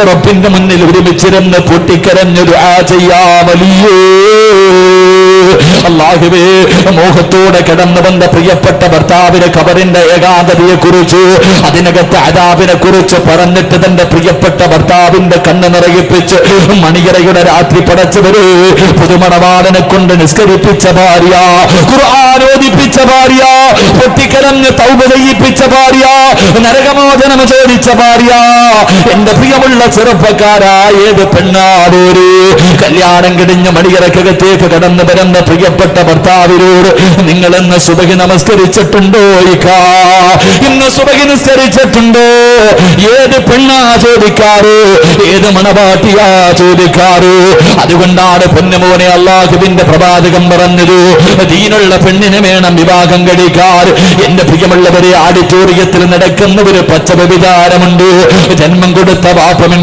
റബ്ബിന്റെ മുന്നിൽ ഒരുമിച്ചിരുന്ന് പൊട്ടിക്കരഞ്ഞു ദുആ ചെയ്യാമലിയേ. അല്ലാഹുവേ, മോഹത്തോടെ കിടന്നു വന്ന പ്രിയപ്പെട്ട ഭർത്താവിന് ഖബറിന്റെ ഏകാന്തതയെ കുറിച്ച്, അതിനകത്ത് അദാബിനെ കുറിച്ച് പറഞ്ഞിട്ട് തന്റെ പ്രിയപ്പെട്ട ഭർത്താവിന്റെ കണ്ണ് നിറയിപ്പിച്ച് മണിയറയുടെ രാത്രി പടച്ചവര് പുതുമണവാളനെ കൊണ്ട് നിസ്കരിപ്പിച്ച ഭാര്യ, ഖുർആൻ ഓദിപ്പിച്ച ഭാര്യ, പൊട്ടിക്കരഞ്ഞ് തൗബ ചെയ്യിപ്പിച്ച ഭാര്യ, നരകമോചനം ചോദിച്ച ഭാര്യ. എന്റെ പ്രിയമുള്ള ചെറുപ്പക്കാരാ, ഏത് പെണ്ണാടൂര് കല്യാണം കിടിഞ്ഞ് മണിയറക്കകത്തേക്ക് കടന്നു വരുന്ന പ്രിയപ്പെട്ട ഭർത്താവിനോട് നിങ്ങൾ ഇന്ന് സുബഹി നമസ്കരിച്ചിട്ടുണ്ടോ? ഇന്ന് സുബഹി നിസ്കരിച്ചിട്ടുണ്ടോ? ഏത് പെണ്ണാ ചോദിക്കാറ്? ഏത് മണവാട്ടിയാ ചോദിക്കാറ്? അതുകൊണ്ടാണ് പൊന്നുമോനെ അല്ലാഹുവിന്റെ പ്രവാചകം പറഞ്ഞത്, ദീനുള്ള പെണ്ണിനെ വേണം വിവാഹം കഴിക്കാൻ. എന്റെ പ്രിയമുള്ളവരെ, ഓഡിറ്റോറിയത്തിൽ നടക്കുന്ന ഒരു പച്ച വ്യഭിചാരമുണ്ട്. ജന്മം കൊടുത്ത വാപ്പമൻ